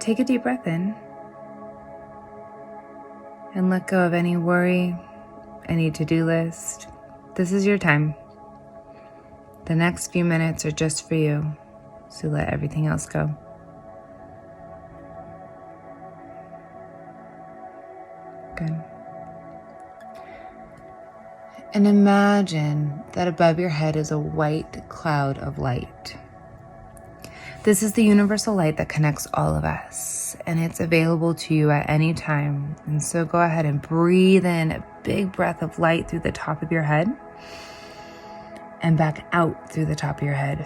take a deep breath in and let go of any worry, any to-do list. This is your time. The next few minutes are just for you, so let everything else go. Good. And imagine that above your head is a white cloud of light. This is the universal light that connects all of us, and it's available to you at any time. And so go ahead and breathe in a big breath of light through the top of your head and back out through the top of your head.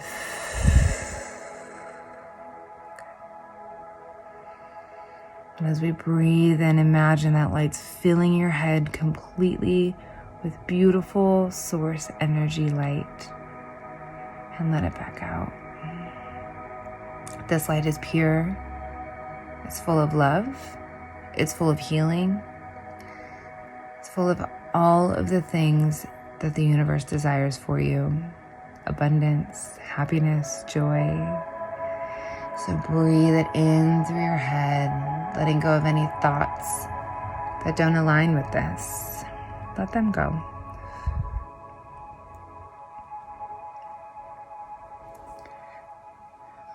And as we breathe in, imagine that light's filling your head completely with beautiful source energy light, and let it back out. This light is pure, it's full of love, it's full of healing, it's full of all of the things that the universe desires for you: abundance, happiness, joy. So breathe it in through your head, letting go of any thoughts that don't align with this. Let them go.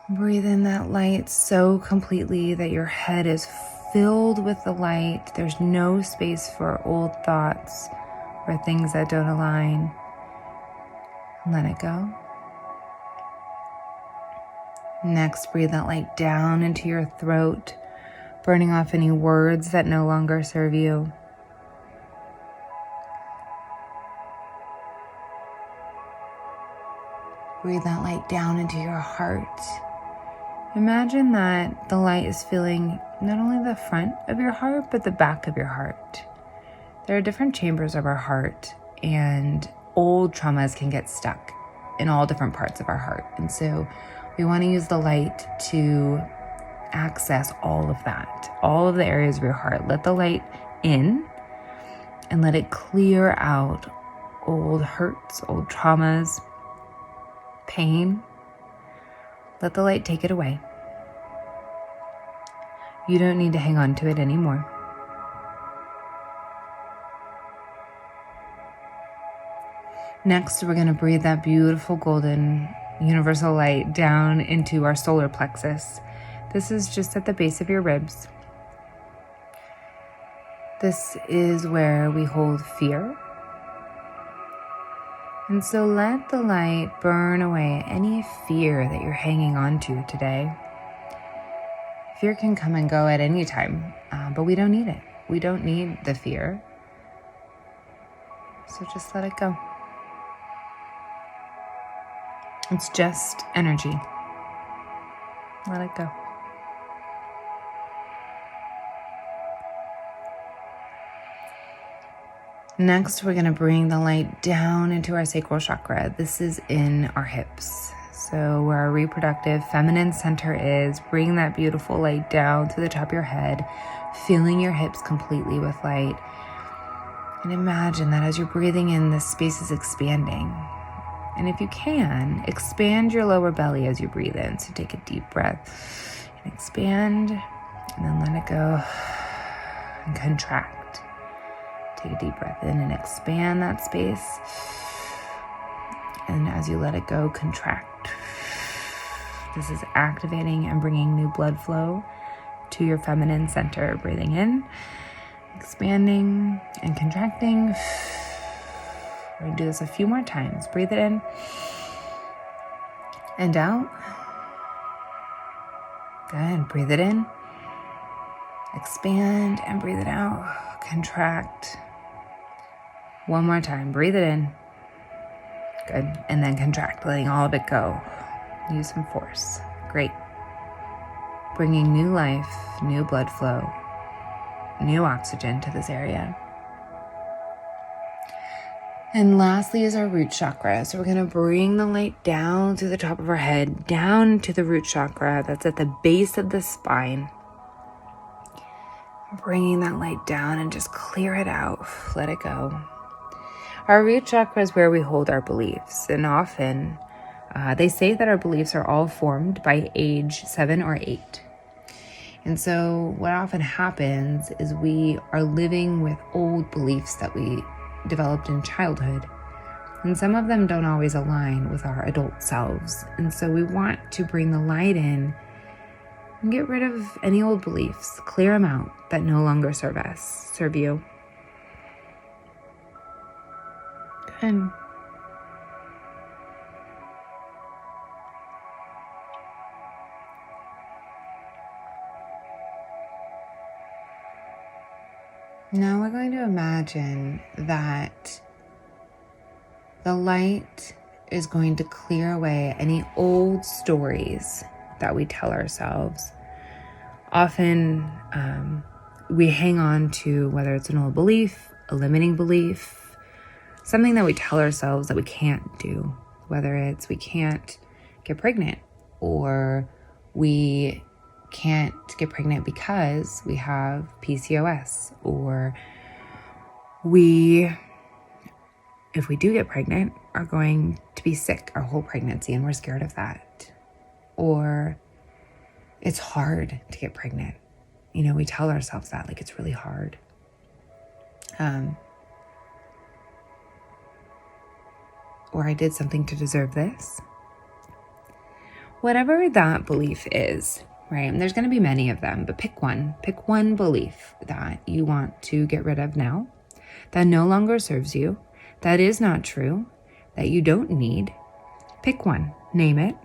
Breathe in that light so completely that your head is filled with the light. There's no space for old thoughts or things that don't align. Let it go. Next, breathe that light down into your throat, burning off any words that no longer serve you. Breathe that light down into your heart. Imagine that the light is filling not only the front of your heart, but the back of your heart. There are different chambers of our heart, and old traumas can get stuck in all different parts of our heart. And so we want to use the light to access all of that, all of the areas of your heart. Let the light in and let it clear out old hurts, old traumas, pain. Let the light take it away. You don't need to hang on to it anymore. Next, we're going to breathe that beautiful golden universal light down into our solar plexus. This is just at the base of your ribs. This is where we hold fear. And so let the light burn away any fear that you're hanging on to today. Fear can come and go at any time, but we don't need it. We don't need the fear. So just let it go. It's just energy. Let it go. Next, we're going to bring the light down into our sacral chakra. This is in our hips. So where our reproductive feminine center is, bring that beautiful light down to the top of your head, filling your hips completely with light. And imagine that as you're breathing in, this space is expanding. And if you can, expand your lower belly as you breathe in. So take a deep breath and expand, and then let it go and contract. Take a deep breath in and expand that space. And as you let it go, contract. This is activating and bringing new blood flow to your feminine center. Breathing in, expanding and contracting. We're going to do this a few more times. Breathe it in and out. Good. Breathe it in. Expand and breathe it out. Contract. One more time. Breathe it in. Good. And then contract, letting all of it go. Use some force. Great. Bringing new life, new blood flow, new oxygen to this area. And lastly is our root chakra. So we're going to bring the light down through the top of our head, down to the root chakra that's at the base of the spine. Bringing that light down and just clear it out. Let it go. Our root chakra is where we hold our beliefs. And often they say that our beliefs are all formed by age 7 or 8. And so what often happens is we are living with old beliefs that we developed in childhood. And some of them don't always align with our adult selves. And so we want to bring the light in and get rid of any old beliefs, clear them out that no longer serve you. Good. Now we're going to imagine that the light is going to clear away any old stories that we tell ourselves. Often we hang on to, whether it's an old belief, a limiting belief, something that we tell ourselves that we can't do, whether it's we can't get pregnant, or we can't get pregnant because we have PCOS, or if we do get pregnant, are going to be sick our whole pregnancy and we're scared of that. Or it's hard to get pregnant. We tell ourselves that, like it's really hard. Or I did something to deserve this. Whatever that belief is, right? And there's going to be many of them, but pick one. Pick one belief that you want to get rid of now, that no longer serves you, that is not true, that you don't need. Pick one, name it.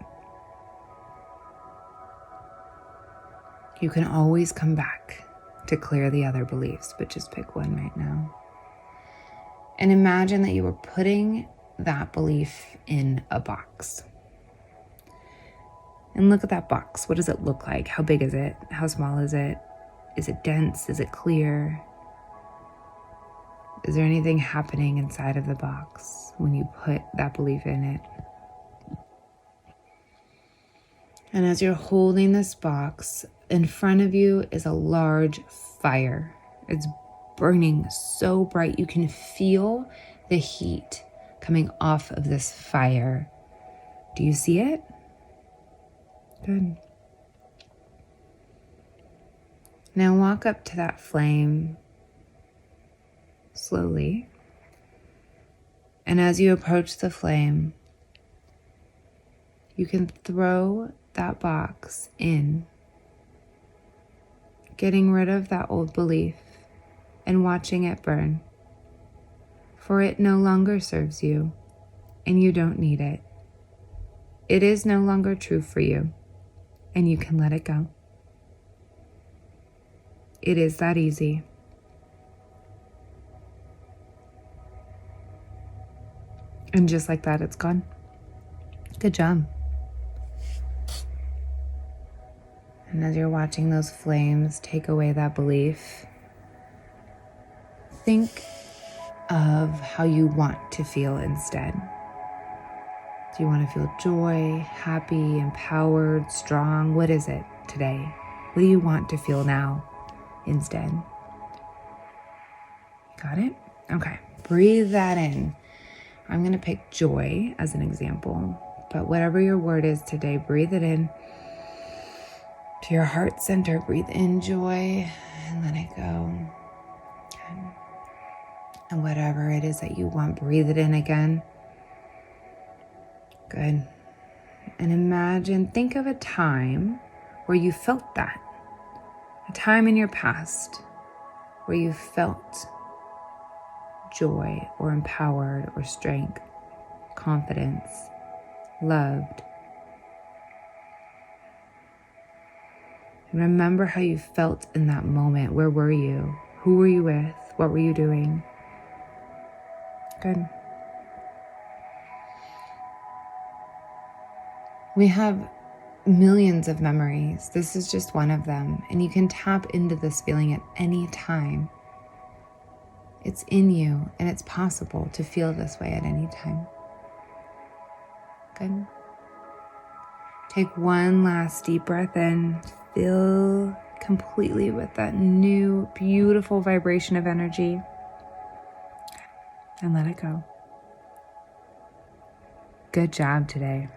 You can always come back to clear the other beliefs, but just pick one right now. And imagine that you were putting that belief in a box. And look at that box. What does it look like? How big is it? How small is it? Is it dense? Is it clear? Is there anything happening inside of the box when you put that belief in it? And as you're holding this box, in front of you is a large fire. It's burning so bright you can feel the heat coming off of this fire. Do you see it? Good. Now walk up to that flame slowly. And as you approach the flame, you can throw that box in, getting rid of that old belief and watching it burn. For it no longer serves you, and you don't need it. It is no longer true for you, and you can let it go. It is that easy. And just like that, it's gone. Good job. And as you're watching those flames take away that belief, think of how you want to feel instead. Do you want to feel joy, happy, empowered, strong? What is it today? What do you want to feel now instead? Got it? Okay, breathe that in. I'm going to pick joy as an example, but whatever your word is today, breathe it in to your heart center. Breathe in joy and let it go. Okay. And whatever it is that you want, breathe it in again. Good. And imagine, think of a time where you felt that. A time in your past where you felt joy or empowered or strength, confidence, loved. And remember how you felt in that moment. Where were you? Who were you with? What were you doing? Good. We have millions of memories. This is just one of them. And you can tap into this feeling at any time. It's in you, and it's possible to feel this way at any time. Good. Take one last deep breath in. Fill completely with that new, beautiful vibration of energy. And let it go. Good job today.